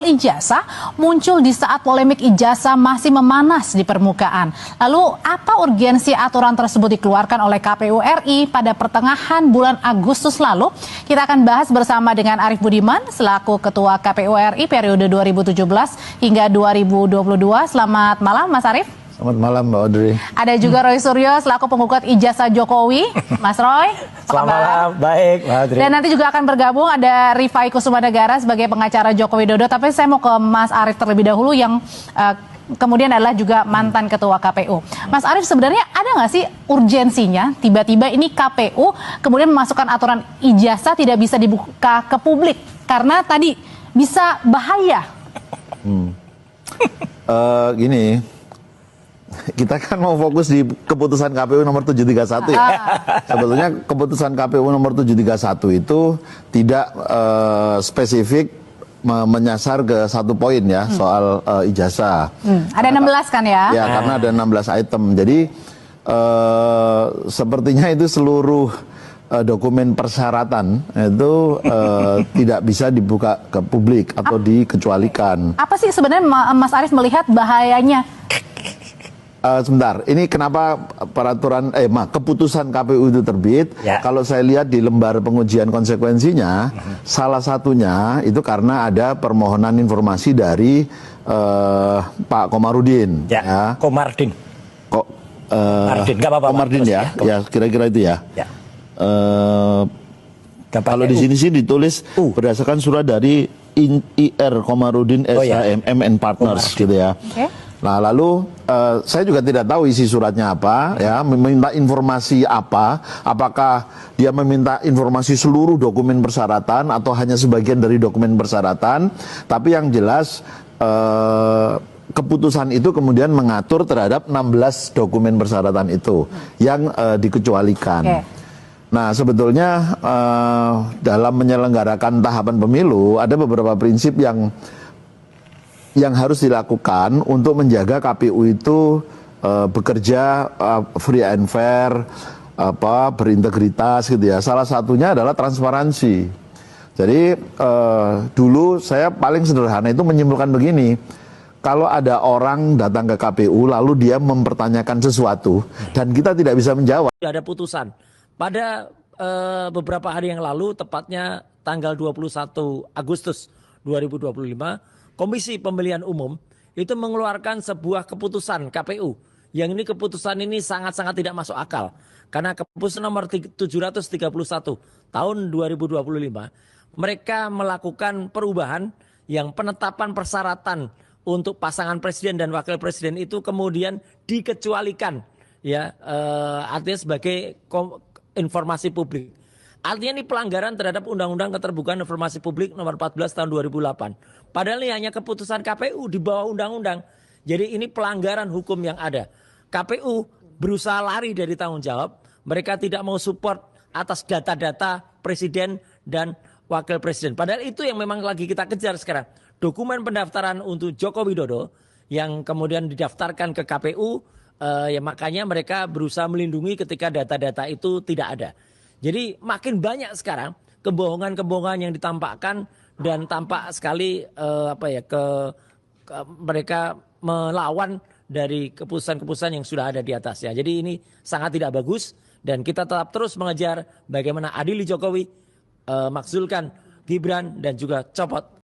Ijazah muncul di saat polemik ijazah masih memanas di permukaan. Lalu apa urgensi aturan tersebut dikeluarkan oleh KPU RI pada pertengahan bulan Agustus lalu? Kita akan bahas bersama dengan Arief Budiman selaku Ketua KPU RI periode 2017 hingga 2022. Selamat malam Mas Arief. Selamat malam Mbak Audrey. Ada juga Roy Suryo selaku penggugat ijazah Jokowi. Mas Roy, selamat malam. Baik Mbak Audrey. Dan nanti juga akan bergabung ada Rifai Kusumanegara sebagai pengacara Joko Widodo. Tapi saya mau ke Mas Arief terlebih dahulu yang kemudian adalah juga mantan ketua KPU. Mas Arief, sebenarnya ada nggak sih urgensinya tiba-tiba ini KPU kemudian memasukkan aturan ijazah tidak bisa dibuka ke publik karena tadi bisa bahaya? Gini. Kita kan mau fokus di keputusan KPU nomor 731 ya. Sebetulnya keputusan KPU nomor 731 itu tidak spesifik menyasar ke satu poin ya soal ijazah. Ada 16 kan ya? Ya, karena ada 16 item. Jadi sepertinya itu seluruh dokumen persyaratan itu tidak bisa dibuka ke publik atau dikecualikan. Apa sih sebenarnya Mas Arief melihat bahayanya? Sebentar, ini kenapa peraturan keputusan KPU itu terbit? Ya. Kalau saya lihat di lembar pengujian konsekuensinya, salah satunya itu karena ada permohonan informasi dari Pak Komarudin. Ya. Komardin. Komardin, nggak apa-apa. Komardin ya, ya kira-kira itu ya. Ya. Kalau di sini sih ditulis berdasarkan surat dari IR Komarudin SHM MN Partners gitu ya. Okay. Nah lalu saya juga tidak tahu isi suratnya apa ya, meminta informasi apa, apakah dia meminta informasi seluruh dokumen persyaratan atau hanya sebagian dari dokumen persyaratan. Tapi yang jelas keputusan itu kemudian mengatur terhadap 16 dokumen persyaratan itu yang dikecualikan. Okay. Nah sebetulnya dalam menyelenggarakan tahapan pemilu ada beberapa prinsip yang harus dilakukan untuk menjaga KPU itu bekerja free and fair, berintegritas gitu ya. Salah satunya adalah transparansi. Jadi dulu saya paling sederhana itu menyimpulkan begini, kalau ada orang datang ke KPU lalu dia mempertanyakan sesuatu dan kita tidak bisa menjawab. Ada putusan pada beberapa hari yang lalu, tepatnya tanggal 21 Agustus 2025, Komisi Pemilihan Umum itu mengeluarkan sebuah keputusan KPU. Yang ini keputusan ini sangat-sangat tidak masuk akal. Karena keputusan nomor 731 tahun 2025, mereka melakukan perubahan yang penetapan persyaratan untuk pasangan presiden dan wakil presiden itu kemudian dikecualikan. Ya, artinya sebagai informasi publik. Artinya ini pelanggaran terhadap Undang-Undang Keterbukaan Informasi Publik nomor 14 tahun 2008. Padahal ini hanya keputusan KPU di bawah undang-undang. Jadi ini pelanggaran hukum yang ada. KPU berusaha lari dari tanggung jawab. Mereka tidak mau support atas data-data presiden dan wakil presiden. Padahal itu yang memang lagi kita kejar sekarang. Dokumen pendaftaran untuk Joko Widodo yang kemudian didaftarkan ke KPU, ya makanya mereka berusaha melindungi ketika data-data itu tidak ada. Jadi makin banyak sekarang kebohongan-kebohongan yang ditampakkan dan tampak sekali mereka melawan dari keputusan-keputusan yang sudah ada di atasnya. Jadi ini sangat tidak bagus dan kita tetap terus mengejar bagaimana adili Jokowi, makzulkan Gibran dan juga copot